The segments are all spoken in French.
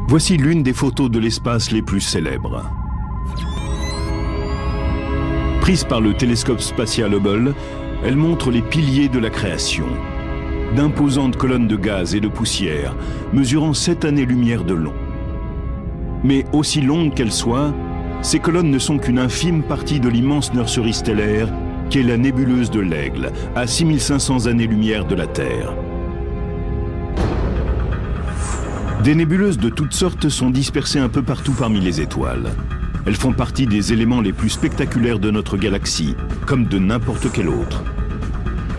Voici l'une des photos de l'espace les plus célèbres. Prise par le télescope spatial Hubble, elle montre les piliers de la création. D'imposantes colonnes de gaz et de poussière, mesurant 7 années-lumière de long. Mais aussi longues qu'elles soient, ces colonnes ne sont qu'une infime partie de l'immense nurserie stellaire qu'est la nébuleuse de l'Aigle, à 6500 années-lumière de la Terre. Des nébuleuses de toutes sortes sont dispersées un peu partout parmi les étoiles. Elles font partie des éléments les plus spectaculaires de notre galaxie, comme de n'importe quelle autre.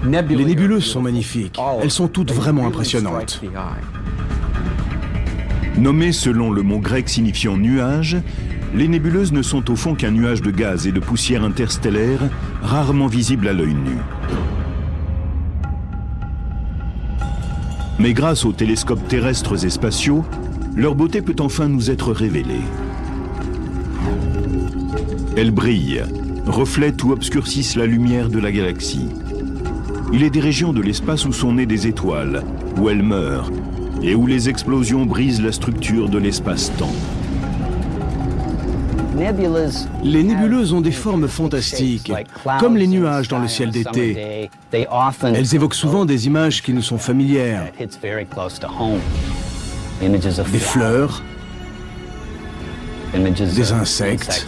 Les nébuleuses sont magnifiques. Elles sont toutes vraiment impressionnantes. Nommées selon le mot grec signifiant nuage, les nébuleuses ne sont au fond qu'un nuage de gaz et de poussière interstellaire, rarement visible à l'œil nu. Mais grâce aux télescopes terrestres et spatiaux, leur beauté peut enfin nous être révélée. Elles brillent, reflètent ou obscurcissent la lumière de la galaxie. Il est des régions de l'espace où sont nées des étoiles, où elles meurent, et où les explosions brisent la structure de l'espace-temps. Les nébuleuses ont des formes fantastiques, comme les nuages dans le ciel d'été. Elles évoquent souvent des images qui nous sont familières. Des fleurs, des insectes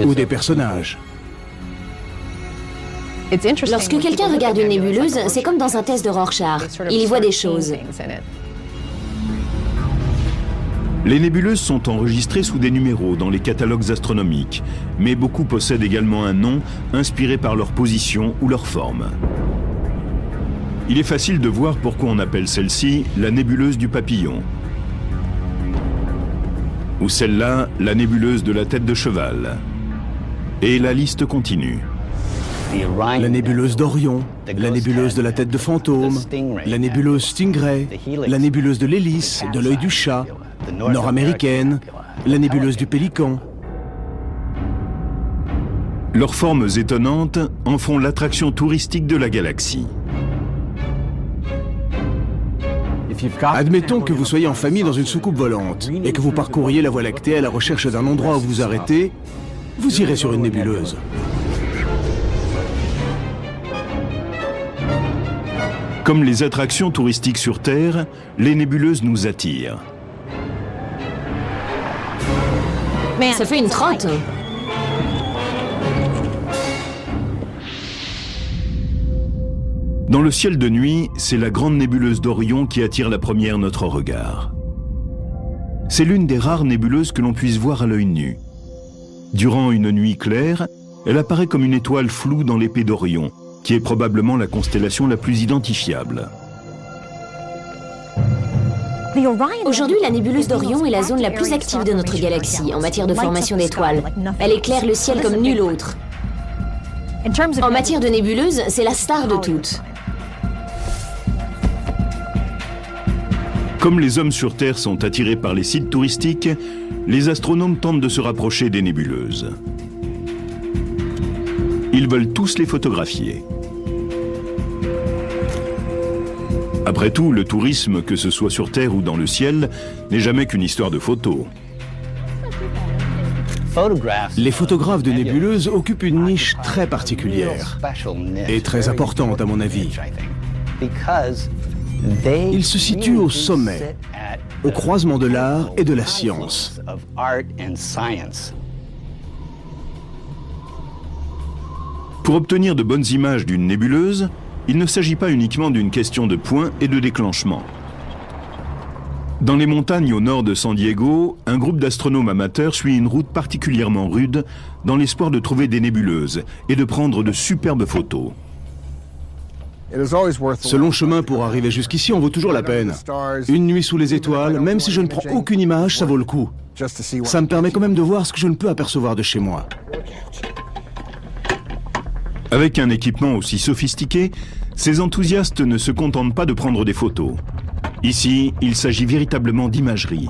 ou des personnages. Lorsque quelqu'un regarde une nébuleuse, c'est comme dans un test de Rorschach. Il y voit des choses. Les nébuleuses sont enregistrées sous des numéros dans les catalogues astronomiques, mais beaucoup possèdent également un nom inspiré par leur position ou leur forme. Il est facile de voir pourquoi on appelle celle-ci la nébuleuse du papillon, ou celle-là la nébuleuse de la tête de cheval. Et la liste continue. La nébuleuse d'Orion, la nébuleuse de la tête de fantôme, la nébuleuse Stingray, la nébuleuse de l'hélice, de l'œil du chat, nord-américaine, la nébuleuse du pélican. Leurs formes étonnantes en font l'attraction touristique de la galaxie. Admettons que vous soyez en famille dans une soucoupe volante et que vous parcouriez la Voie lactée à la recherche d'un endroit où vous arrêtez, vous irez sur une nébuleuse. Comme les attractions touristiques sur Terre, les nébuleuses nous attirent. Ça fait une trotte. Dans le ciel de nuit, c'est la grande nébuleuse d'Orion qui attire la première notre regard. C'est l'une des rares nébuleuses que l'on puisse voir à l'œil nu. Durant une nuit claire, elle apparaît comme une étoile floue dans l'épée d'Orion, qui est probablement la constellation la plus identifiable. Aujourd'hui, la nébuleuse d'Orion est la zone la plus active de notre galaxie en matière de formation d'étoiles. Elle éclaire le ciel comme nulle autre. En matière de nébuleuse, c'est la star de toutes. Comme les hommes sur Terre sont attirés par les sites touristiques, les astronomes tentent de se rapprocher des nébuleuses. Ils veulent tous les photographier. Après tout, le tourisme, que ce soit sur Terre ou dans le ciel, n'est jamais qu'une histoire de photos. Les photographes de nébuleuses occupent une niche très particulière et très importante à mon avis. Ils se situent au sommet, au croisement de l'art et de la science. Pour obtenir de bonnes images d'une nébuleuse, il ne s'agit pas uniquement d'une question de point et de déclenchement. Dans les montagnes au nord de San Diego, un groupe d'astronomes amateurs suit une route particulièrement rude dans l'espoir de trouver des nébuleuses et de prendre de superbes photos. Ce long chemin pour arriver jusqu'ici en vaut toujours la peine. Une nuit sous les étoiles, même si je ne prends aucune image, ça vaut le coup. Ça me permet quand même de voir ce que je ne peux apercevoir de chez moi. Avec un équipement aussi sophistiqué, ces enthousiastes ne se contentent pas de prendre des photos. Ici, il s'agit véritablement d'imagerie.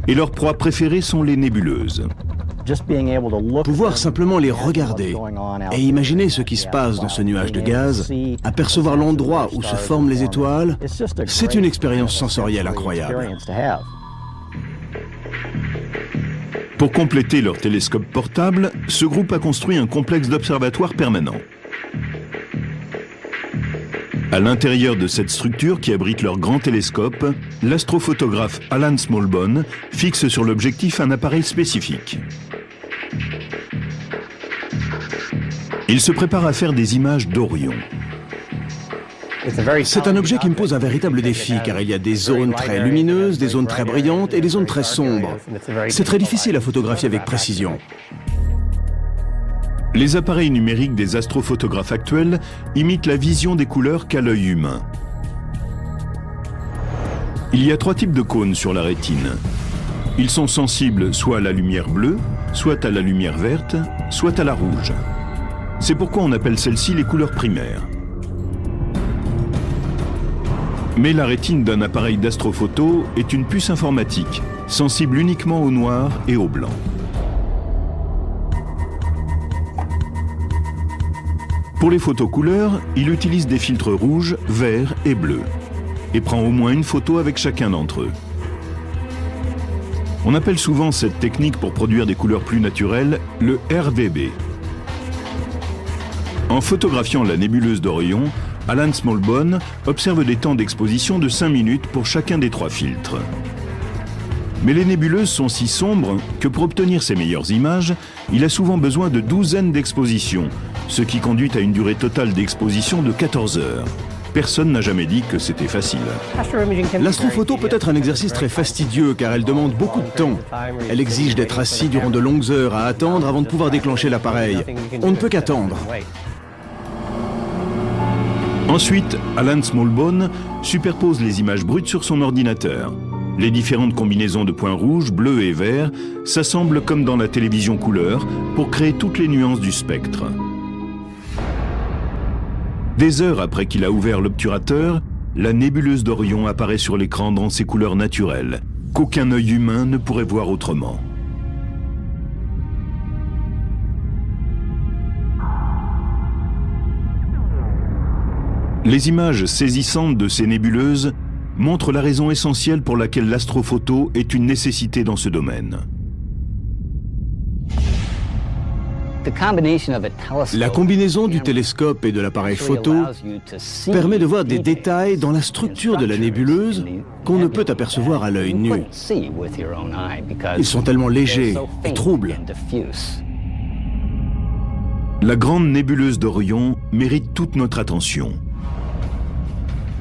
Et leurs proies préférées sont les nébuleuses. Pouvoir simplement les regarder et imaginer ce qui se passe dans ce nuage de gaz, apercevoir l'endroit où se forment les étoiles, c'est une expérience sensorielle incroyable. Pour compléter leur télescope portable, ce groupe a construit un complexe d'observatoires permanent. À l'intérieur de cette structure qui abrite leur grand télescope, l'astrophotographe Alan Smallbone fixe sur l'objectif un appareil spécifique. Il se prépare à faire des images d'Orion. C'est un objet qui me pose un véritable défi car il y a des zones très lumineuses, des zones très brillantes et des zones très sombres. C'est très difficile à photographier avec précision. Les appareils numériques des astrophotographes actuels imitent la vision des couleurs qu'a l'œil humain. Il y a 3 types de cônes sur la rétine. Ils sont sensibles soit à la lumière bleue, soit à la lumière verte, soit à la rouge. C'est pourquoi on appelle celles-ci les couleurs primaires. Mais la rétine d'un appareil d'astrophoto est une puce informatique, sensible uniquement au noir et au blanc. Pour les photos couleurs, il utilise des filtres rouges, verts et bleus, et prend au moins une photo avec chacun d'entre eux. On appelle souvent cette technique pour produire des couleurs plus naturelles le RVB. En photographiant la nébuleuse d'Orion, Alan Smallbone observe des temps d'exposition de 5 minutes pour chacun des 3 filtres. Mais les nébuleuses sont si sombres que pour obtenir ses meilleures images, il a souvent besoin de douzaines d'expositions, ce qui conduit à une durée totale d'exposition de 14 heures. Personne n'a jamais dit que c'était facile. L'astrophoto peut être un exercice très fastidieux car elle demande beaucoup de temps. Elle exige d'être assis durant de longues heures à attendre avant de pouvoir déclencher l'appareil. On ne peut qu'attendre. Ensuite, Alan Smallbone superpose les images brutes sur son ordinateur. Les différentes combinaisons de points rouges, bleus et verts s'assemblent comme dans la télévision couleur pour créer toutes les nuances du spectre. Des heures après qu'il a ouvert l'obturateur, la nébuleuse d'Orion apparaît sur l'écran dans ses couleurs naturelles, qu'aucun œil humain ne pourrait voir autrement. Les images saisissantes de ces nébuleuses montrent la raison essentielle pour laquelle l'astrophoto est une nécessité dans ce domaine. La combinaison du télescope et de l'appareil photo permet de voir des détails dans la structure de la nébuleuse qu'on ne peut apercevoir à l'œil nu. Ils sont tellement légers et troubles. La grande nébuleuse d'Orion mérite toute notre attention.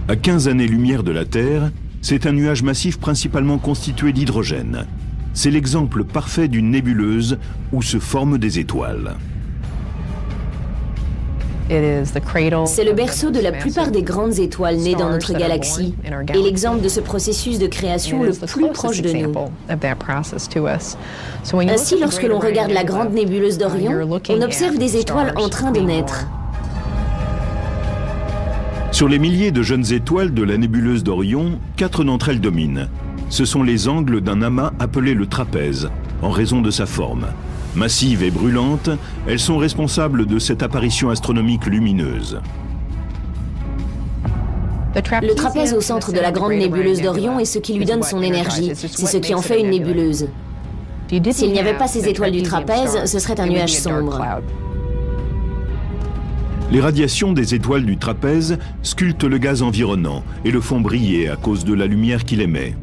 À 15 années-lumière de la Terre, c'est un nuage massif principalement constitué d'hydrogène. C'est l'exemple parfait d'une nébuleuse où se forment des étoiles. C'est le berceau de la plupart des grandes étoiles nées dans notre galaxie et l'exemple de ce processus de création le plus proche de nous. Ainsi, lorsque l'on regarde la grande nébuleuse d'Orion, on observe des étoiles en train de naître. Sur les milliers de jeunes étoiles de la nébuleuse d'Orion, 4 d'entre elles dominent. Ce sont les angles d'un amas appelé le trapèze, en raison de sa forme. Massives et brûlantes, elles sont responsables de cette apparition astronomique lumineuse. Le trapèze au centre de la grande nébuleuse d'Orion est ce qui lui donne son énergie. C'est ce qui en fait une nébuleuse. S'il n'y avait pas ces étoiles du trapèze, ce serait un nuage sombre. Les radiations des étoiles du trapèze sculptent le gaz environnant et le font briller à cause de la lumière qu'il émet.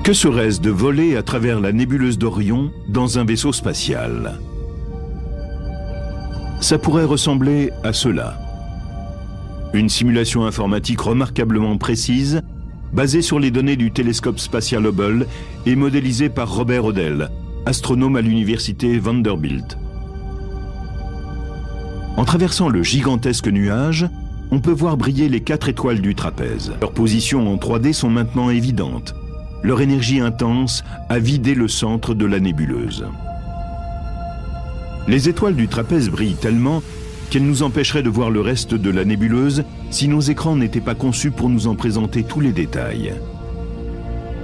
Que serait-ce de voler à travers la nébuleuse d'Orion dans un vaisseau spatial? Ça pourrait ressembler à cela. Une simulation informatique remarquablement précise, basée sur les données du télescope spatial Hubble et modélisée par Robert Odell, astronome à l'université Vanderbilt. En traversant le gigantesque nuage, on peut voir briller les 4 étoiles du trapèze. Leurs positions en 3D sont maintenant évidentes. Leur énergie intense a vidé le centre de la nébuleuse. Les étoiles du trapèze brillent tellement qu'elles nous empêcheraient de voir le reste de la nébuleuse si nos écrans n'étaient pas conçus pour nous en présenter tous les détails.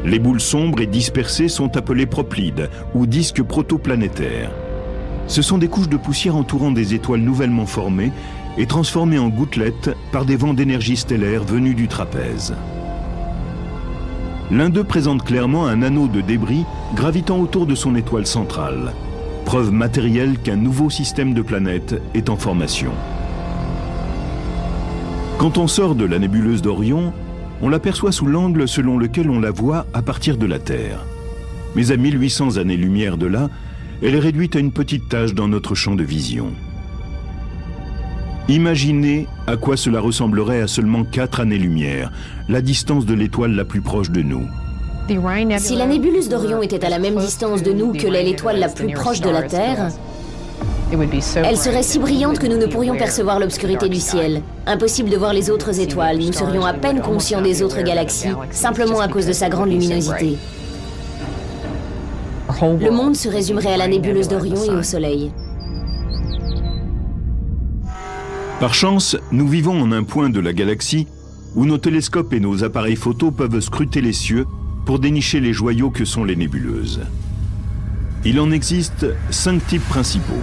Les boules sombres et dispersées sont appelées proplides ou disques protoplanétaires. Ce sont des couches de poussière entourant des étoiles nouvellement formées et transformées en gouttelettes par des vents d'énergie stellaire venus du trapèze. L'un d'eux présente clairement un anneau de débris gravitant autour de son étoile centrale, preuve matérielle qu'un nouveau système de planètes est en formation. Quand on sort de la nébuleuse d'Orion, on l'aperçoit sous l'angle selon lequel on la voit à partir de la Terre. Mais à 1800 années-lumière de là, elle est réduite à une petite tache dans notre champ de vision. Imaginez à quoi cela ressemblerait à seulement 4 années-lumière, la distance de l'étoile la plus proche de nous. Si la nébuleuse d'Orion était à la même distance de nous que l'est l'étoile la plus proche de la Terre, elle serait si brillante que nous ne pourrions percevoir l'obscurité du ciel. Impossible de voir les autres étoiles, nous serions à peine conscients des autres galaxies, simplement à cause de sa grande luminosité. Le monde se résumerait à la nébuleuse d'Orion et au Soleil. Par chance, nous vivons en un point de la galaxie où nos télescopes et nos appareils photo peuvent scruter les cieux pour dénicher les joyaux que sont les nébuleuses. Il en existe 5 types principaux.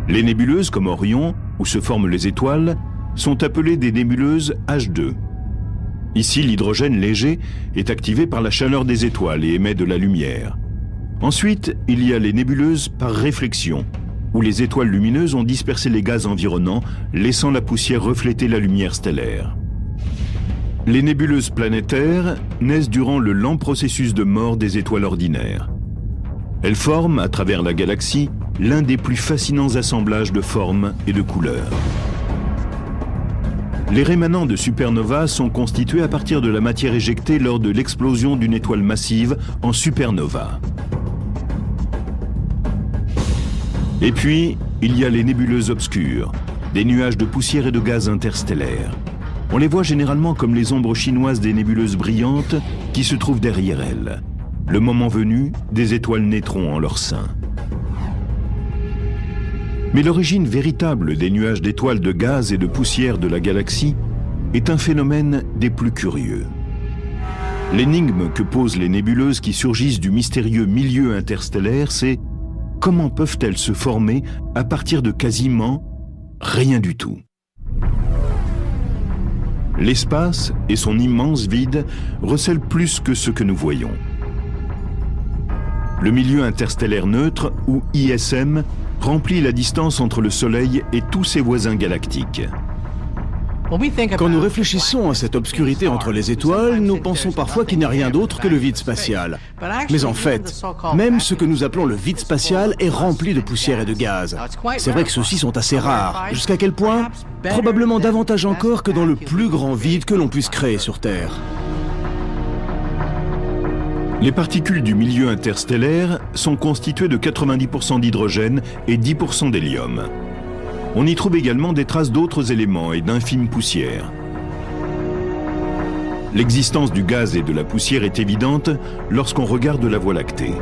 Les nébuleuses comme Orion, où se forment les étoiles, sont appelées des nébuleuses H2. Ici, l'hydrogène léger est activé par la chaleur des étoiles et émet de la lumière. Ensuite, il y a les nébuleuses par réflexion, où les étoiles lumineuses ont dispersé les gaz environnants, laissant la poussière refléter la lumière stellaire. Les nébuleuses planétaires naissent durant le lent processus de mort des étoiles ordinaires. Elles forment, à travers la galaxie, l'un des plus fascinants assemblages de formes et de couleurs. Les rémanents de supernovas sont constitués à partir de la matière éjectée lors de l'explosion d'une étoile massive en supernova. Et puis, il y a les nébuleuses obscures, des nuages de poussière et de gaz interstellaires. On les voit généralement comme les ombres chinoises des nébuleuses brillantes qui se trouvent derrière elles. Le moment venu, des étoiles naîtront en leur sein. Mais l'origine véritable des nuages d'étoiles de gaz et de poussière de la galaxie est un phénomène des plus curieux. L'énigme que posent les nébuleuses qui surgissent du mystérieux milieu interstellaire, c'est comment peuvent-elles se former à partir de quasiment rien du tout? L'espace et son immense vide recèlent plus que ce que nous voyons. Le milieu interstellaire neutre, ou ISM, remplit la distance entre le Soleil et tous ses voisins galactiques. Quand nous réfléchissons à cette obscurité entre les étoiles, nous pensons parfois qu'il n'y a rien d'autre que le vide spatial. Mais en fait, même ce que nous appelons le vide spatial est rempli de poussière et de gaz. C'est vrai que ceux-ci sont assez rares. Jusqu'à quel point? Probablement davantage encore que dans le plus grand vide que l'on puisse créer sur Terre. Les particules du milieu interstellaire sont constituées de 90% d'hydrogène et 10% d'hélium. On y trouve également des traces d'autres éléments et d'infimes poussières. L'existence du gaz et de la poussière est évidente lorsqu'on regarde la Voie lactée.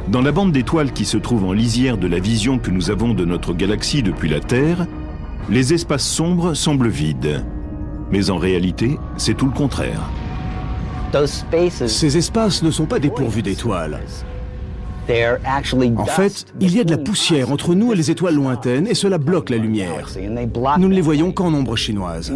Dans la bande d'étoiles qui se trouve en lisière de la vision que nous avons de notre galaxie depuis la Terre, les espaces sombres semblent vides. Mais en réalité, c'est tout le contraire. Ces espaces ne sont pas dépourvus d'étoiles. En fait, il y a de la poussière entre nous et les étoiles lointaines et cela bloque la lumière. Nous ne les voyons qu'en ombre chinoise.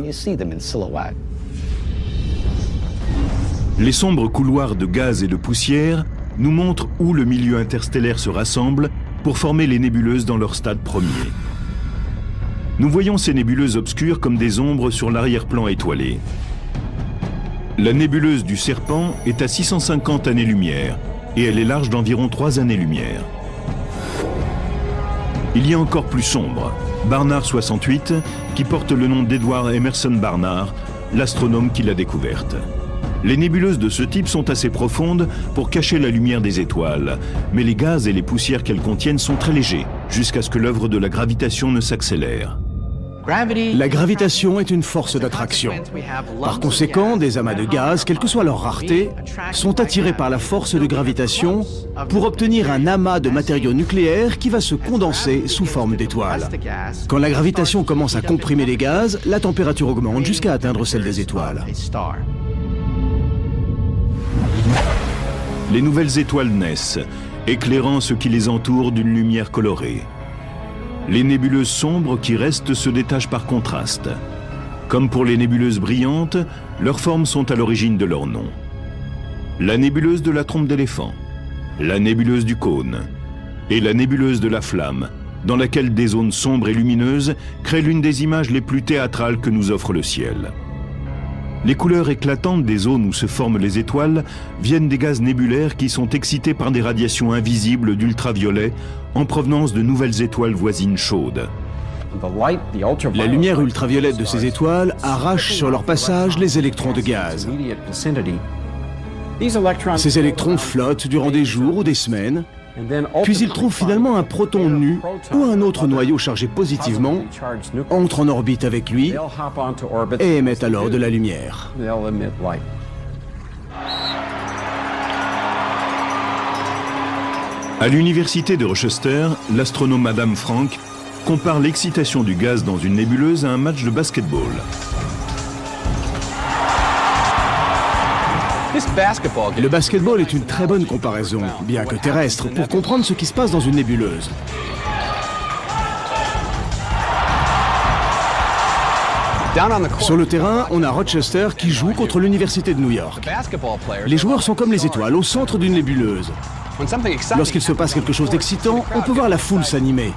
Les sombres couloirs de gaz et de poussière nous montrent où le milieu interstellaire se rassemble pour former les nébuleuses dans leur stade premier. Nous voyons ces nébuleuses obscures comme des ombres sur l'arrière-plan étoilé. La nébuleuse du Serpent est à 650 années-lumière et elle est large d'environ 3 années-lumière. Il y a encore plus sombre, Barnard 68, qui porte le nom d'Edward Emerson Barnard, l'astronome qui l'a découverte. Les nébuleuses de ce type sont assez profondes pour cacher la lumière des étoiles, mais les gaz et les poussières qu'elles contiennent sont très légers, jusqu'à ce que l'œuvre de la gravitation ne s'accélère. La gravitation est une force d'attraction. Par conséquent, des amas de gaz, quelle que soit leur rareté, sont attirés par la force de gravitation pour obtenir un amas de matériaux nucléaires qui va se condenser sous forme d'étoiles. Quand la gravitation commence à comprimer les gaz, la température augmente jusqu'à atteindre celle des étoiles. les nouvelles étoiles naissent, éclairant ce qui les entoure d'une lumière colorée. Les nébuleuses sombres qui restent se détachent par contraste. Comme pour les nébuleuses brillantes, leurs formes sont à l'origine de leur nom. La nébuleuse de la trompe d'éléphant, la nébuleuse du cône et la nébuleuse de la flamme, dans laquelle des zones sombres et lumineuses créent l'une des images les plus théâtrales que nous offre le ciel. Les couleurs éclatantes des zones où se forment les étoiles viennent des gaz nébulaires qui sont excités par des radiations invisibles d'ultraviolet en provenance de nouvelles étoiles voisines chaudes. La lumière ultraviolette de ces étoiles arrache sur leur passage les électrons de gaz. Ces électrons flottent durant des jours ou des semaines, puis ils trouvent finalement un proton nu ou un autre noyau chargé positivement, entrent en orbite avec lui et émettent alors de la lumière. À l'université de Rochester, l'astronome Adam Frank compare l'excitation du gaz dans une nébuleuse à un match de basketball. Le basketball est une très bonne comparaison, bien que terrestre, pour comprendre ce qui se passe dans une nébuleuse. Sur le terrain, on a Rochester qui joue contre l'université de New York. Les joueurs sont comme les étoiles, au centre d'une nébuleuse. Lorsqu'il se passe quelque chose d'excitant, on peut voir la foule s'animer.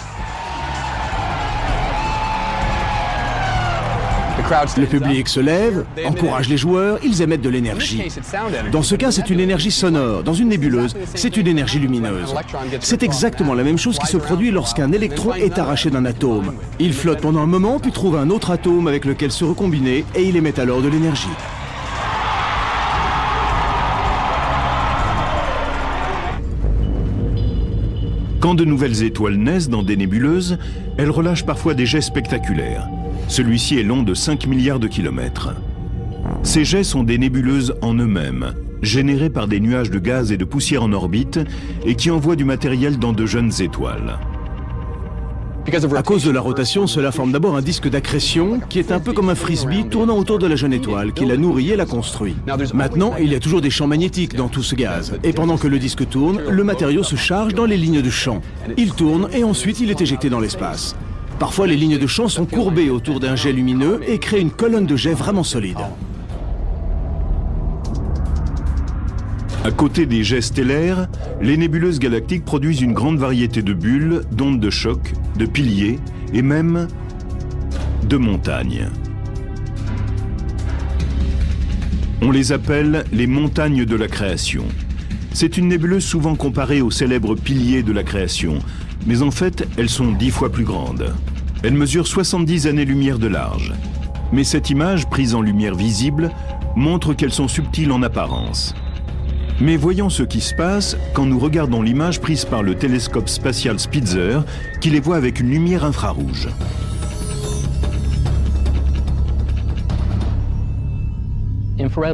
Le public se lève, encourage les joueurs, ils émettent de l'énergie. Dans ce cas, c'est une énergie sonore. Dans une nébuleuse, c'est une énergie lumineuse. C'est exactement la même chose qui se produit lorsqu'un électron est arraché d'un atome. Il flotte pendant un moment, puis trouve un autre atome avec lequel se recombiner, et il émet alors de l'énergie. Quand de nouvelles étoiles naissent dans des nébuleuses, elles relâchent parfois des jets spectaculaires. Celui-ci est long de 5 milliards de kilomètres. Ces jets sont des nébuleuses en eux-mêmes, générées par des nuages de gaz et de poussière en orbite et qui envoient du matériel dans de jeunes étoiles. À cause de la rotation, cela forme d'abord un disque d'accrétion qui est un peu comme un frisbee tournant autour de la jeune étoile qui la nourrit et la construit. Maintenant, il y a toujours des champs magnétiques dans tout ce gaz. Et pendant que le disque tourne, le matériau se charge dans les lignes de champ. Il tourne et ensuite il est éjecté dans l'espace. Parfois, les lignes de champ sont courbées autour d'un jet lumineux et créent une colonne de jet vraiment solide. À côté des jets stellaires, les nébuleuses galactiques produisent une grande variété de bulles, d'ondes de choc, de piliers et même de montagnes. On les appelle les montagnes de la création. C'est une nébuleuse souvent comparée aux célèbres piliers de la création, mais en fait, elles sont 10 fois plus grandes. Elles mesurent 70 années-lumière de large. Mais cette image, prise en lumière visible, montre qu'elles sont subtiles en apparence. Mais voyons ce qui se passe quand nous regardons l'image prise par le télescope spatial Spitzer, qui les voit avec une lumière infrarouge.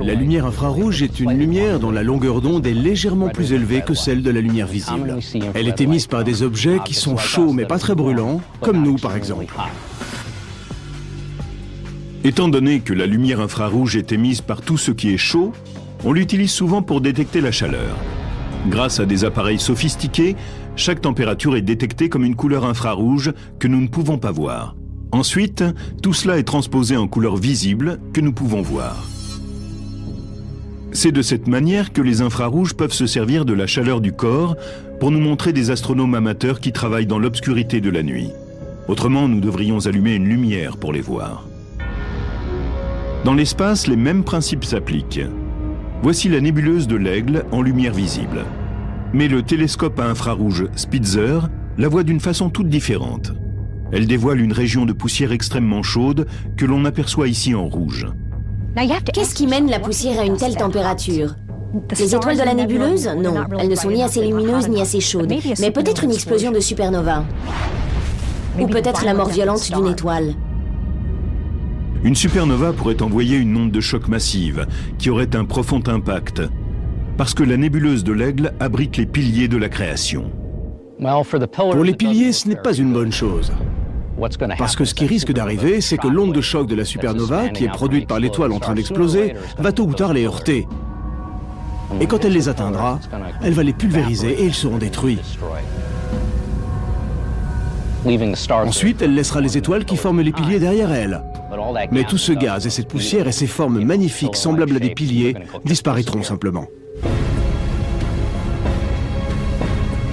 La lumière infrarouge est une lumière dont la longueur d'onde est légèrement plus élevée que celle de la lumière visible. Elle est émise par des objets qui sont chauds mais pas très brûlants, comme nous par exemple. Étant donné que la lumière infrarouge est émise par tout ce qui est chaud, on l'utilise souvent pour détecter la chaleur. Grâce à des appareils sophistiqués, chaque température est détectée comme une couleur infrarouge que nous ne pouvons pas voir. Ensuite, tout cela est transposé en couleur visible que nous pouvons voir. C'est de cette manière que les infrarouges peuvent se servir de la chaleur du corps pour nous montrer des astronomes amateurs qui travaillent dans l'obscurité de la nuit. Autrement, nous devrions allumer une lumière pour les voir. Dans l'espace, les mêmes principes s'appliquent. Voici la nébuleuse de l'Aigle en lumière visible. Mais le télescope à infrarouge Spitzer la voit d'une façon toute différente. Elle dévoile une région de poussière extrêmement chaude que l'on aperçoit ici en rouge. Qu'est-ce qui mène la poussière à une telle température? Les étoiles de la nébuleuse? Non, elles ne sont ni assez lumineuses ni assez chaudes. Mais peut-être une explosion de supernova. Ou peut-être la mort violente d'une étoile. Une supernova pourrait envoyer une onde de choc massive qui aurait un profond impact, parce que la nébuleuse de l'Aigle abrite les piliers de la création. Pour les piliers, ce n'est pas une bonne chose. Parce que ce qui risque d'arriver, c'est que l'onde de choc de la supernova, qui est produite par l'étoile en train d'exploser, va tôt ou tard les heurter. Et quand elle les atteindra, elle va les pulvériser et ils seront détruits. Ensuite, elle laissera les étoiles qui forment les piliers derrière elle. Mais tout ce gaz et cette poussière et ces formes magnifiques semblables à des piliers disparaîtront simplement.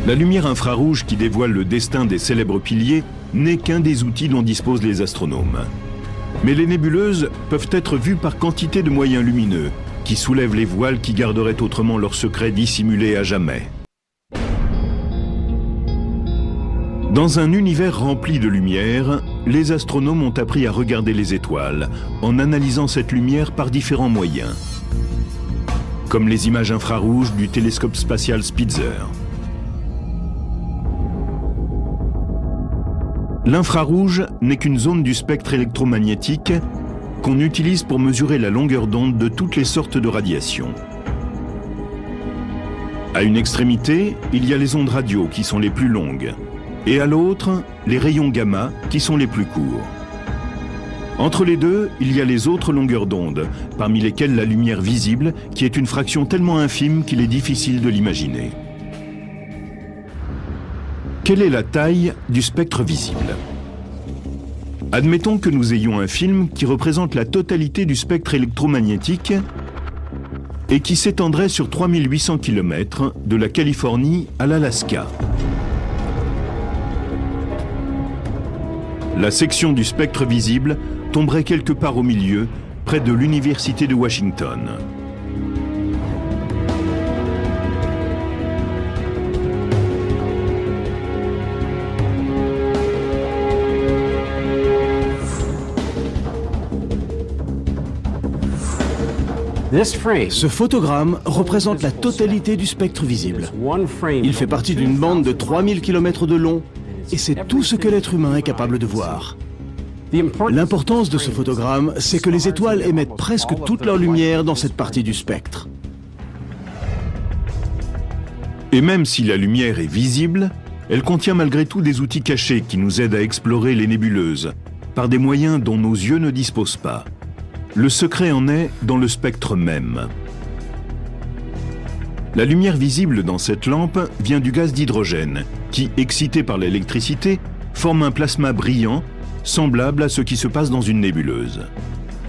La lumière infrarouge qui dévoile le destin des célèbres piliers n'est qu'un des outils dont disposent les astronomes. Mais les nébuleuses peuvent être vues par quantité de moyens lumineux, qui soulèvent les voiles qui garderaient autrement leur secret dissimulé à jamais. Dans un univers rempli de lumière, les astronomes ont appris à regarder les étoiles, en analysant cette lumière par différents moyens. Comme les images infrarouges du télescope spatial Spitzer. L'infrarouge n'est qu'une zone du spectre électromagnétique qu'on utilise pour mesurer la longueur d'onde de toutes les sortes de radiations. À une extrémité, il y a les ondes radio qui sont les plus longues, et à l'autre, les rayons gamma qui sont les plus courts. Entre les deux, il y a les autres longueurs d'onde, parmi lesquelles la lumière visible, qui est une fraction tellement infime qu'il est difficile de l'imaginer. Quelle est la taille du spectre visible? Admettons que nous ayons un film qui représente la totalité du spectre électromagnétique et qui s'étendrait sur 3800 km de la Californie à l'Alaska. La section du spectre visible tomberait quelque part au milieu, près de l'Université de Washington. Ce photogramme représente la totalité du spectre visible. Il fait partie d'une bande de 3000 km de long et c'est tout ce que l'être humain est capable de voir. L'importance de ce photogramme, c'est que les étoiles émettent presque toute leur lumière dans cette partie du spectre. Et même si la lumière est visible, elle contient malgré tout des outils cachés qui nous aident à explorer les nébuleuses, par des moyens dont nos yeux ne disposent pas. Le secret en est dans le spectre même. La lumière visible dans cette lampe vient du gaz d'hydrogène, qui, excité par l'électricité, forme un plasma brillant, semblable à ce qui se passe dans une nébuleuse.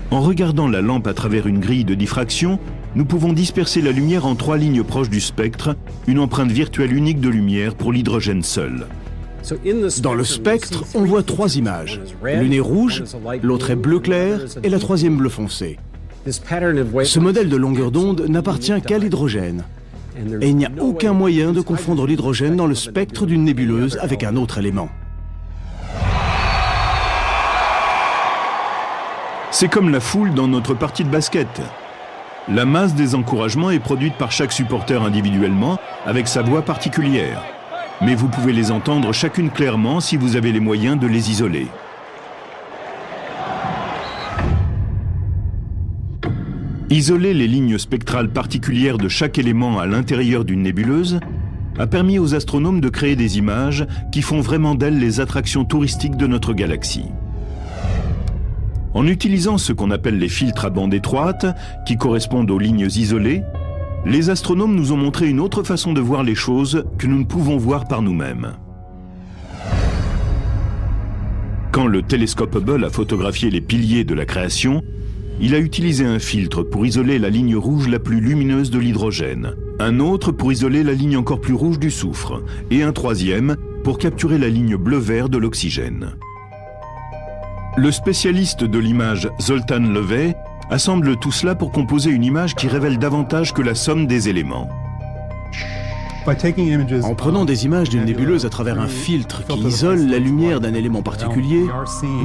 En regardant la lampe à travers une grille de diffraction, nous pouvons disperser la lumière en 3 lignes proches du spectre, une empreinte virtuelle unique de lumière pour l'hydrogène seul. Dans le spectre, on voit 3 images. L'une est rouge, l'autre est bleu clair et la troisième bleu foncé. Ce modèle de longueur d'onde n'appartient qu'à l'hydrogène. Et il n'y a aucun moyen de confondre l'hydrogène dans le spectre d'une nébuleuse avec un autre élément. C'est comme la foule dans notre partie de basket. La masse des encouragements est produite par chaque supporter individuellement, avec sa voix particulière. Mais vous pouvez les entendre chacune clairement si vous avez les moyens de les isoler. Isoler les lignes spectrales particulières de chaque élément à l'intérieur d'une nébuleuse a permis aux astronomes de créer des images qui font vraiment d'elles les attractions touristiques de notre galaxie. En utilisant ce qu'on appelle les filtres à bande étroite, qui correspondent aux lignes isolées, les astronomes nous ont montré une autre façon de voir les choses que nous ne pouvons voir par nous-mêmes. Quand le télescope Hubble a photographié les piliers de la création, il a utilisé un filtre pour isoler la ligne rouge la plus lumineuse de l'hydrogène, un autre pour isoler la ligne encore plus rouge du soufre, et un troisième pour capturer la ligne bleu-vert de l'oxygène. Le spécialiste de l'image Zoltan Levay assemble tout cela pour composer une image qui révèle davantage que la somme des éléments. En prenant des images d'une nébuleuse à travers un filtre qui isole la lumière d'un élément particulier,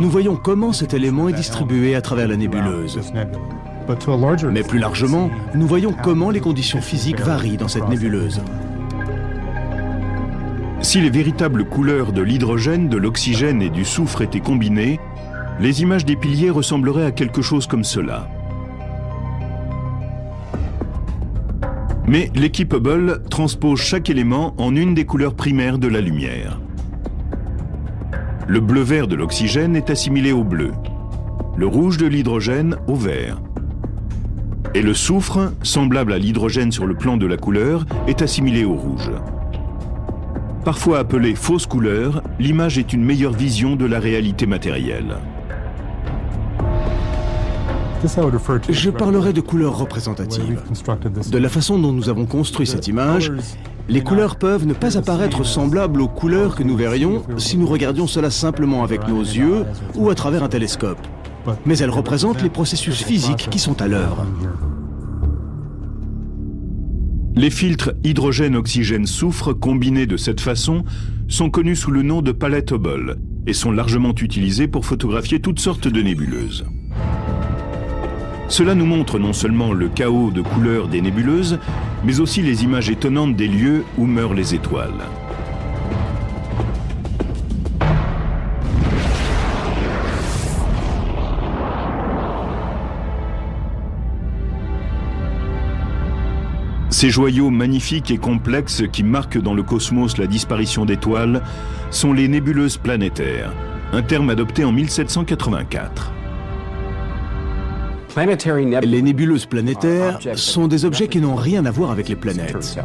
nous voyons comment cet élément est distribué à travers la nébuleuse. Mais plus largement, nous voyons comment les conditions physiques varient dans cette nébuleuse. Si les véritables couleurs de l'hydrogène, de l'oxygène et du soufre étaient combinées, les images des piliers ressembleraient à quelque chose comme cela. Mais l'équipe Hubble transpose chaque élément en une des couleurs primaires de la lumière. Le bleu-vert de l'oxygène est assimilé au bleu, le rouge de l'hydrogène au vert. Et le soufre, semblable à l'hydrogène sur le plan de la couleur, est assimilé au rouge. Parfois appelée fausse couleur, l'image est une meilleure vision de la réalité matérielle. Je parlerai de couleurs représentatives. De la façon dont nous avons construit cette image, les couleurs peuvent ne pas apparaître semblables aux couleurs que nous verrions si nous regardions cela simplement avec nos yeux ou à travers un télescope. Mais elles représentent les processus physiques qui sont à l'œuvre. Les filtres hydrogène-oxygène-soufre combinés de cette façon sont connus sous le nom de palette Hubble et sont largement utilisés pour photographier toutes sortes de nébuleuses. Cela nous montre non seulement le chaos de couleurs des nébuleuses, mais aussi les images étonnantes des lieux où meurent les étoiles. Ces joyaux magnifiques et complexes qui marquent dans le cosmos la disparition d'étoiles sont les nébuleuses planétaires, un terme adopté en 1784. Les nébuleuses planétaires sont des objets qui n'ont rien à voir avec les planètes.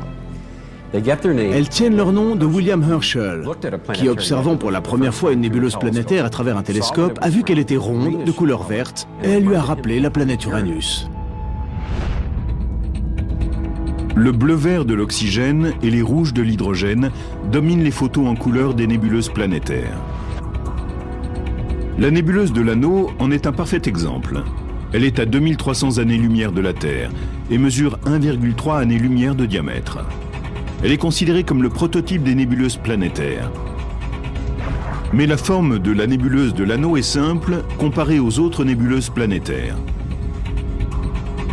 Elles tiennent leur nom de William Herschel, qui, observant pour la première fois une nébuleuse planétaire à travers un télescope, a vu qu'elle était ronde, de couleur verte, et elle lui a rappelé la planète Uranus. Le bleu-vert de l'oxygène et les rouges de l'hydrogène dominent les photos en couleur des nébuleuses planétaires. La nébuleuse de l'Anneau en est un parfait exemple. Elle est à 2300 années-lumière de la Terre et mesure 1,3 années-lumière de diamètre. Elle est considérée comme le prototype des nébuleuses planétaires. Mais la forme de la nébuleuse de l'Anneau est simple comparée aux autres nébuleuses planétaires.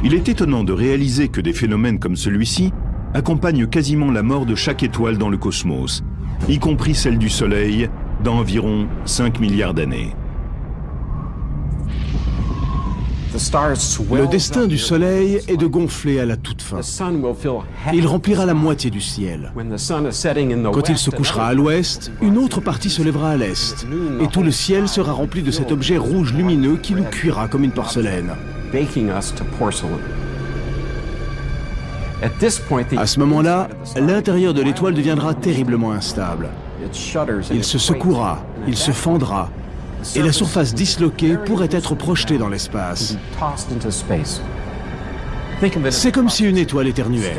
Il est étonnant de réaliser que des phénomènes comme celui-ci accompagnent quasiment la mort de chaque étoile dans le cosmos, y compris celle du Soleil, dans environ 5 milliards d'années. Le destin du Soleil est de gonfler à la toute fin. Il remplira la moitié du ciel. Quand il se couchera à l'ouest, une autre partie se lèvera à l'est, et tout le ciel sera rempli de cet objet rouge lumineux qui nous cuira comme une porcelaine. À ce moment-là, l'intérieur de l'étoile deviendra terriblement instable. Il se secouera, il se fendra, et la surface disloquée pourrait être projetée dans l'espace. C'est comme si une étoile éternuait.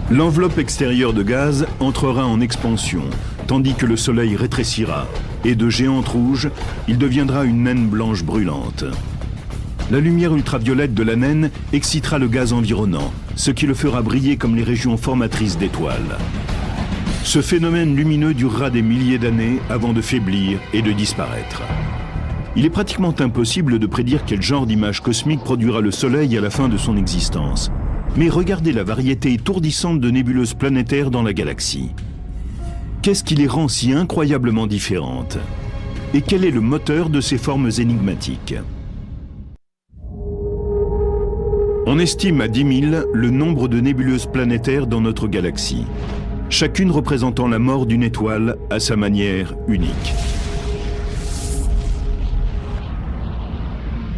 L'enveloppe extérieure de gaz entrera en expansion, tandis que le Soleil rétrécira, et de géante rouge, il deviendra une naine blanche brûlante. La lumière ultraviolette de la naine excitera le gaz environnant, ce qui le fera briller comme les régions formatrices d'étoiles. Ce phénomène lumineux durera des milliers d'années avant de faiblir et de disparaître. Il est pratiquement impossible de prédire quel genre d'image cosmique produira le Soleil à la fin de son existence. Mais regardez la variété étourdissante de nébuleuses planétaires dans la galaxie. Qu'est-ce qui les rend si incroyablement différentes? Et quel est le moteur de ces formes énigmatiques? On estime à 10 000 le nombre de nébuleuses planétaires dans notre galaxie, chacune représentant la mort d'une étoile à sa manière unique.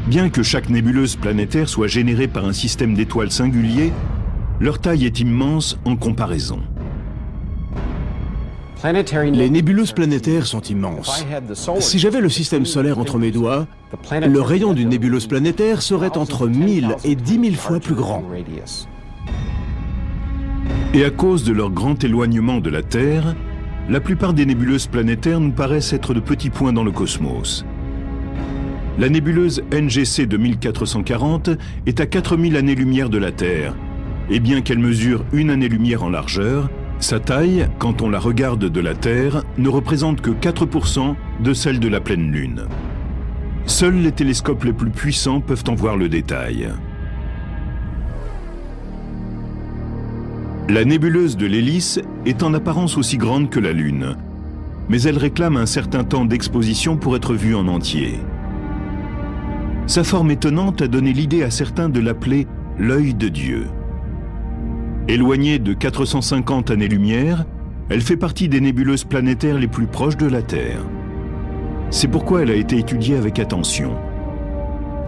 Bien que chaque nébuleuse planétaire soit générée par un système d'étoiles singulier, leur taille est immense en comparaison. Les nébuleuses planétaires sont immenses. Si j'avais le système solaire entre mes doigts, le rayon d'une nébuleuse planétaire serait entre 1000 et 10 000 fois plus grand. Et à cause de leur grand éloignement de la Terre, la plupart des nébuleuses planétaires nous paraissent être de petits points dans le cosmos. La nébuleuse NGC 2440 est à 4000 années-lumière de la Terre, et bien qu'elle mesure une année-lumière en largeur, sa taille, quand on la regarde de la Terre, ne représente que 4% de celle de la pleine Lune. Seuls les télescopes les plus puissants peuvent en voir le détail. La nébuleuse de l'Hélice est en apparence aussi grande que la Lune, mais elle réclame un certain temps d'exposition pour être vue en entier. Sa forme étonnante a donné l'idée à certains de l'appeler l'œil de Dieu. Éloignée de 450 années-lumière, elle fait partie des nébuleuses planétaires les plus proches de la Terre. C'est pourquoi elle a été étudiée avec attention.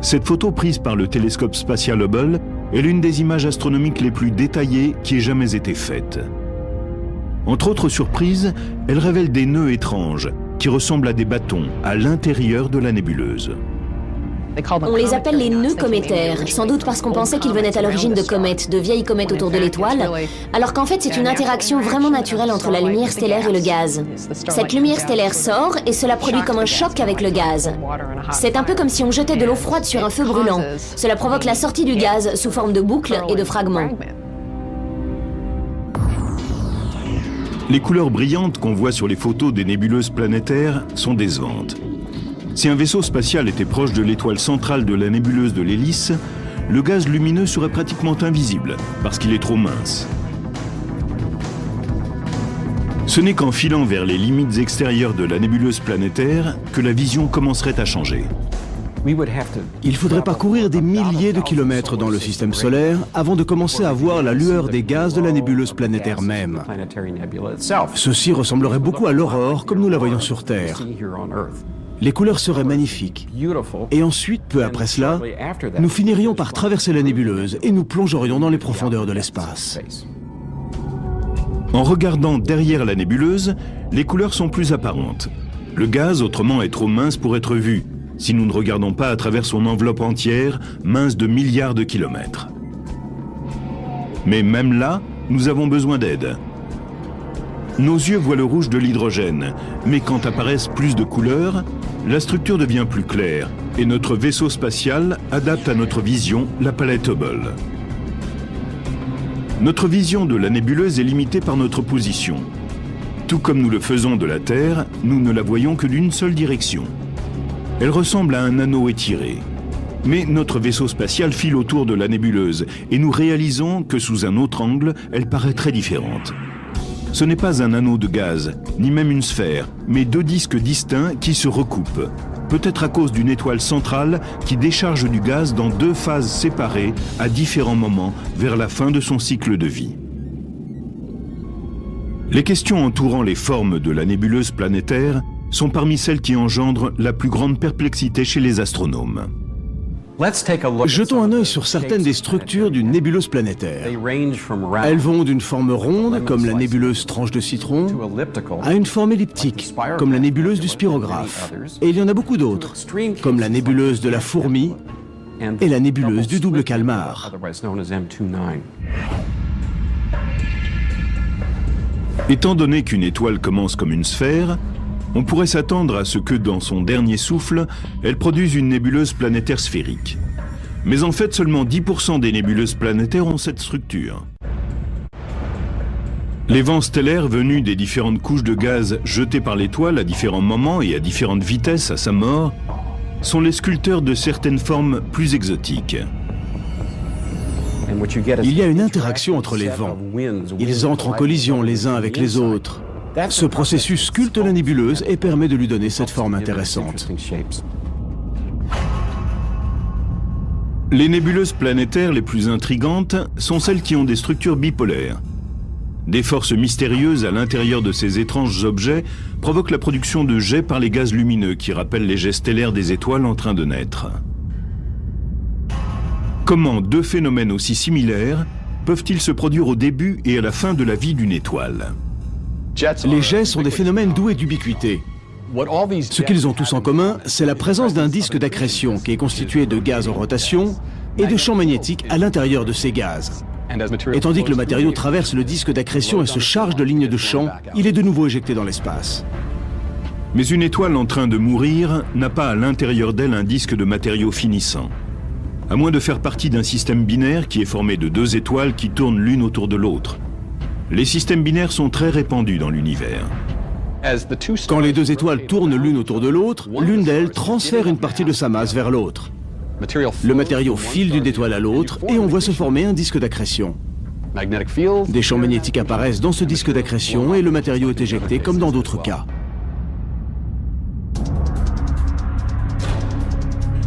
Cette photo prise par le télescope spatial Hubble est l'une des images astronomiques les plus détaillées qui ait jamais été faite. Entre autres surprises, elle révèle des nœuds étranges qui ressemblent à des bâtons à l'intérieur de la nébuleuse. On les appelle les nœuds cométaires, sans doute parce qu'on pensait qu'ils venaient à l'origine de comètes, de vieilles comètes autour de l'étoile, alors qu'en fait c'est une interaction vraiment naturelle entre la lumière stellaire et le gaz. Cette lumière stellaire sort et cela produit comme un choc avec le gaz. C'est un peu comme si on jetait de l'eau froide sur un feu brûlant. Cela provoque la sortie du gaz sous forme de boucles et de fragments. Les couleurs brillantes qu'on voit sur les photos des nébuleuses planétaires sont décevantes. Si un vaisseau spatial était proche de l'étoile centrale de la nébuleuse de l'hélice, le gaz lumineux serait pratiquement invisible, parce qu'il est trop mince. Ce n'est qu'en filant vers les limites extérieures de la nébuleuse planétaire que la vision commencerait à changer. Il faudrait parcourir des milliers de kilomètres dans le système solaire avant de commencer à voir la lueur des gaz de la nébuleuse planétaire même. Ceci ressemblerait beaucoup à l'aurore comme nous la voyons sur Terre. Les couleurs seraient magnifiques. Et ensuite, peu après cela, nous finirions par traverser la nébuleuse et nous plongerions dans les profondeurs de l'espace. En regardant derrière la nébuleuse, les couleurs sont plus apparentes. Le gaz, autrement, est trop mince pour être vu, si nous ne regardons pas à travers son enveloppe entière, mince de milliards de kilomètres. Mais même là, nous avons besoin d'aide. Nos yeux voient le rouge de l'hydrogène, mais quand apparaissent plus de couleurs, la structure devient plus claire et notre vaisseau spatial adapte à notre vision la palette Hubble. Notre vision de la nébuleuse est limitée par notre position. Tout comme nous le faisons de la Terre, nous ne la voyons que d'une seule direction. Elle ressemble à un anneau étiré. Mais notre vaisseau spatial file autour de la nébuleuse et nous réalisons que sous un autre angle, elle paraît très différente. Ce n'est pas un anneau de gaz, ni même une sphère, mais deux disques distincts qui se recoupent. Peut-être à cause d'une étoile centrale qui décharge du gaz dans deux phases séparées à différents moments vers la fin de son cycle de vie. Les questions entourant les formes de la nébuleuse planétaire sont parmi celles qui engendrent la plus grande perplexité chez les astronomes. Jetons un œil sur certaines des structures d'une nébuleuse planétaire. Elles vont d'une forme ronde, comme la nébuleuse tranche de citron, à une forme elliptique, comme la nébuleuse du spirographe. Et il y en a beaucoup d'autres, comme la nébuleuse de la fourmi et la nébuleuse du double calmar. Étant donné qu'une étoile commence comme une sphère, on pourrait s'attendre à ce que, dans son dernier souffle, elle produise une nébuleuse planétaire sphérique. Mais en fait, seulement 10% des nébuleuses planétaires ont cette structure. Les vents stellaires venus des différentes couches de gaz jetées par l'étoile à différents moments et à différentes vitesses à sa mort sont les sculpteurs de certaines formes plus exotiques. Il y a une interaction entre les vents. Ils entrent en collision les uns avec les autres. Ce processus sculpte la nébuleuse et permet de lui donner cette forme intéressante. Les nébuleuses planétaires les plus intrigantes sont celles qui ont des structures bipolaires. Des forces mystérieuses à l'intérieur de ces étranges objets provoquent la production de jets par les gaz lumineux qui rappellent les jets stellaires des étoiles en train de naître. Comment deux phénomènes aussi similaires peuvent-ils se produire au début et à la fin de la vie d'une étoile ? Les jets sont des phénomènes doués d'ubiquité. Ce qu'ils ont tous en commun, c'est la présence d'un disque d'accrétion qui est constitué de gaz en rotation et de champs magnétiques à l'intérieur de ces gaz. Et tandis que le matériau traverse le disque d'accrétion et se charge de lignes de champ, il est de nouveau éjecté dans l'espace. Mais une étoile en train de mourir n'a pas à l'intérieur d'elle un disque de matériaux finissant. À moins de faire partie d'un système binaire qui est formé de deux étoiles qui tournent l'une autour de l'autre. Les systèmes binaires sont très répandus dans l'univers. Quand les deux étoiles tournent l'une autour de l'autre, l'une d'elles transfère une partie de sa masse vers l'autre. Le matériau file d'une étoile à l'autre et on voit se former un disque d'accrétion. Des champs magnétiques apparaissent dans ce disque d'accrétion et le matériau est éjecté comme dans d'autres cas.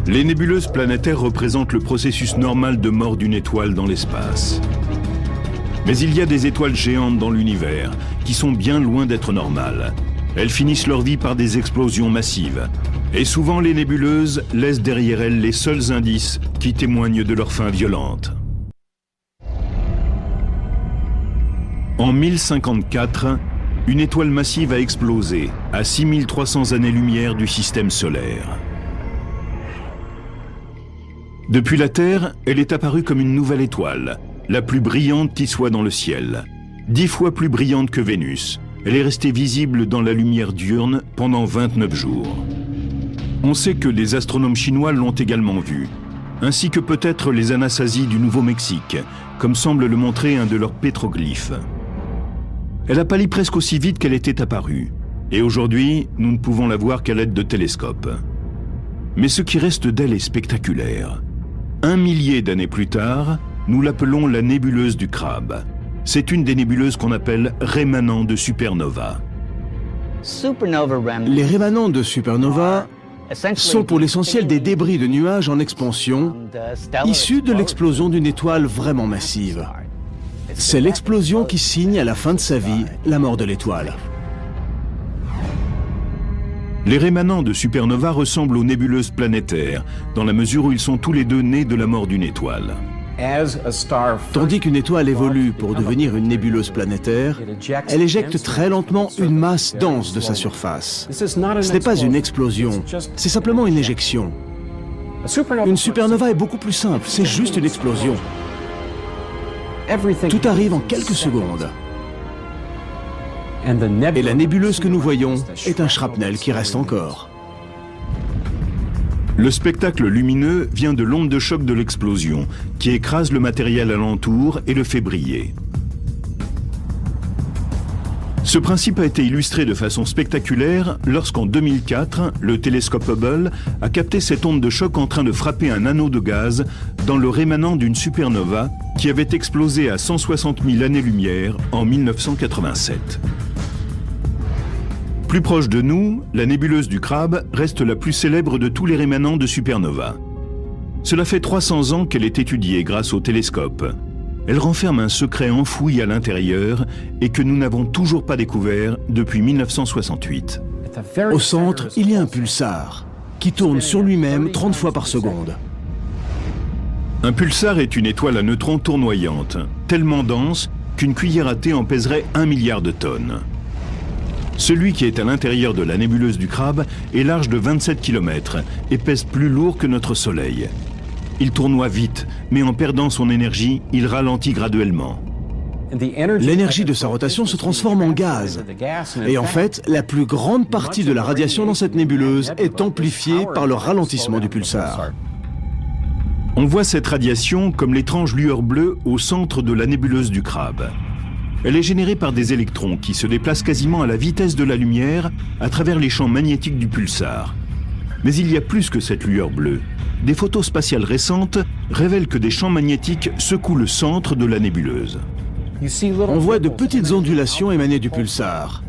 Les nébuleuses planétaires représentent le processus normal de mort d'une étoile dans l'espace. Mais il y a des étoiles géantes dans l'univers qui sont bien loin d'être normales. Elles finissent leur vie par des explosions massives. Et souvent, les nébuleuses laissent derrière elles les seuls indices qui témoignent de leur fin violente. En 1054, une étoile massive a explosé à 6300 années-lumière du système solaire. Depuis la Terre, elle est apparue comme une nouvelle étoile, la plus brillante qui soit dans le ciel. 10 fois plus brillante que Vénus. Elle est restée visible dans la lumière diurne pendant 29 jours. On sait que les astronomes chinois l'ont également vue, ainsi que peut-être les Anasazi du Nouveau-Mexique, comme semble le montrer un de leurs pétroglyphes. Elle a pâli presque aussi vite qu'elle était apparue, et aujourd'hui, nous ne pouvons la voir qu'à l'aide de télescopes. Mais ce qui reste d'elle est spectaculaire. 1 millier d'années plus tard, nous l'appelons la nébuleuse du Crabe. C'est une des nébuleuses qu'on appelle rémanents de supernova. Les rémanents de supernova sont pour l'essentiel des débris de nuages en expansion, issus de l'explosion d'une étoile vraiment massive. C'est l'explosion qui signe à la fin de sa vie la mort de l'étoile. Les rémanents de supernova ressemblent aux nébuleuses planétaires, dans la mesure où ils sont tous les deux nés de la mort d'une étoile. Tandis qu'une étoile évolue pour devenir une nébuleuse planétaire, elle éjecte très lentement une masse dense de sa surface. Ce n'est pas une explosion, c'est simplement une éjection. Une supernova est beaucoup plus simple, c'est juste une explosion. Tout arrive en quelques secondes. Et la nébuleuse que nous voyons est un shrapnel qui reste encore. Le spectacle lumineux vient de l'onde de choc de l'explosion, qui écrase le matériel alentour et le fait briller. Ce principe a été illustré de façon spectaculaire lorsqu'en 2004, le télescope Hubble a capté cette onde de choc en train de frapper un anneau de gaz dans le rémanent d'une supernova qui avait explosé à 160 000 années-lumière en 1987. Plus proche de nous, la nébuleuse du Crabe reste la plus célèbre de tous les rémanents de supernova. Cela fait 300 ans qu'elle est étudiée grâce au télescope. Elle renferme un secret enfoui à l'intérieur et que nous n'avons toujours pas découvert depuis 1968. Au centre, il y a un pulsar qui tourne sur lui-même 30 fois par seconde. Un pulsar est une étoile à neutrons tournoyante, tellement dense qu'une cuillère à thé en pèserait 1 milliard de tonnes. Celui qui est à l'intérieur de la nébuleuse du Crabe est large de 27 km et pèse plus lourd que notre Soleil. Il tournoie vite, mais en perdant son énergie, il ralentit graduellement. L'énergie de sa rotation se transforme en gaz. Et en fait, la plus grande partie de la radiation dans cette nébuleuse est amplifiée par le ralentissement du pulsar. On voit cette radiation comme l'étrange lueur bleue au centre de la nébuleuse du Crabe. Elle est générée par des électrons qui se déplacent quasiment à la vitesse de la lumière à travers les champs magnétiques du pulsar. Mais il y a plus que cette lueur bleue. Des photos spatiales récentes révèlent que des champs magnétiques secouent le centre de la nébuleuse. On voit de petites ondulations émaner du pulsar.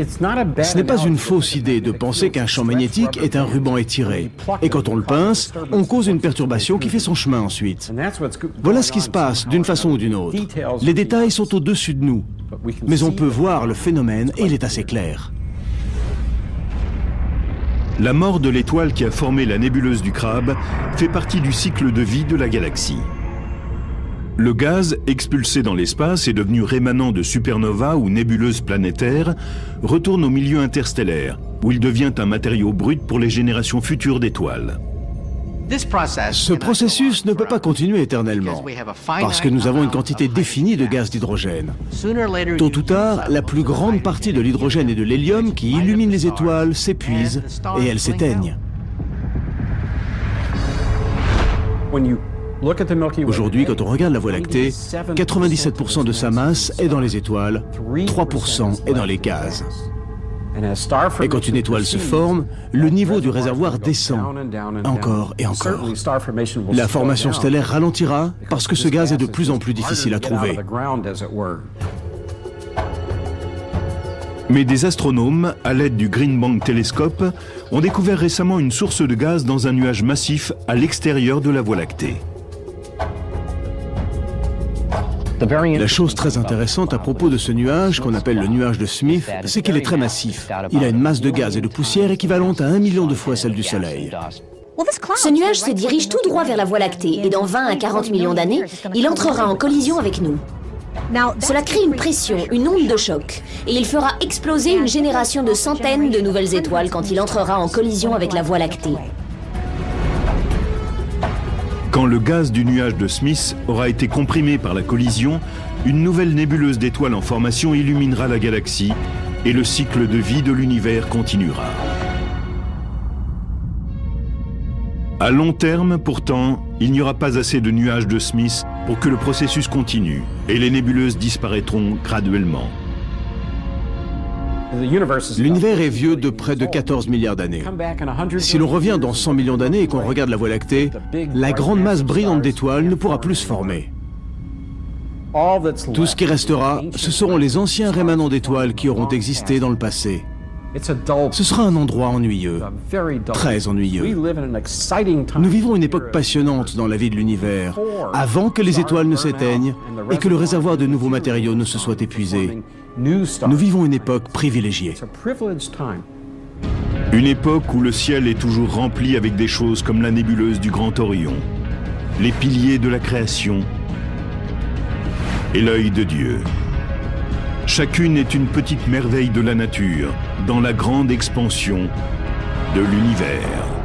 Ce n'est pas une fausse idée de penser qu'un champ magnétique est un ruban étiré. Et quand on le pince, on cause une perturbation qui fait son chemin ensuite. Voilà ce qui se passe d'une façon ou d'une autre. Les détails sont au-dessus de nous. Mais on peut voir le phénomène et il est assez clair. La mort de l'étoile qui a formé la nébuleuse du Crabe fait partie du cycle de vie de la galaxie. Le gaz, expulsé dans l'espace et devenu rémanent de supernova ou nébuleuse planétaire, retourne au milieu interstellaire, où il devient un matériau brut pour les générations futures d'étoiles. Ce processus ne peut pas continuer éternellement, parce que nous avons une quantité définie de gaz d'hydrogène. Tôt ou tard, la plus grande partie de l'hydrogène et de l'hélium qui illuminent les étoiles s'épuise et elles s'éteignent. Aujourd'hui, quand on regarde la Voie lactée, 97% de sa masse est dans les étoiles, 3% est dans les gaz. Et quand une étoile se forme, le niveau du réservoir descend, encore et encore. La formation stellaire ralentira parce que ce gaz est de plus en plus difficile à trouver. Mais des astronomes, à l'aide du Green Bank Telescope, ont découvert récemment une source de gaz dans un nuage massif à l'extérieur de la Voie lactée. La chose très intéressante à propos de ce nuage, qu'on appelle le nuage de Smith, c'est qu'il est très massif. Il a une masse de gaz et de poussière équivalente à 1 million de fois celle du Soleil. Ce nuage se dirige tout droit vers la Voie lactée et dans 20 à 40 millions d'années, il entrera en collision avec nous. Cela crée une pression, une onde de choc, et il fera exploser une génération de centaines de nouvelles étoiles quand il entrera en collision avec la Voie lactée. Quand le gaz du nuage de Smith aura été comprimé par la collision, une nouvelle nébuleuse d'étoiles en formation illuminera la galaxie et le cycle de vie de l'univers continuera. À long terme, pourtant, il n'y aura pas assez de nuages de Smith pour que le processus continue et les nébuleuses disparaîtront graduellement. L'univers est vieux de près de 14 milliards d'années. Si l'on revient dans 100 millions d'années et qu'on regarde la Voie lactée, la grande masse brillante d'étoiles ne pourra plus se former. Tout ce qui restera, ce seront les anciens rémanents d'étoiles qui auront existé dans le passé. Ce sera un endroit ennuyeux, très ennuyeux. Nous vivons une époque passionnante dans la vie de l'univers, avant que les étoiles ne s'éteignent et que le réservoir de nouveaux matériaux ne se soit épuisé. Nous vivons une époque privilégiée. Une époque où le ciel est toujours rempli avec des choses comme la nébuleuse du Grand Orion, les piliers de la création et l'œil de Dieu. Chacune est une petite merveille de la nature dans la grande expansion de l'univers.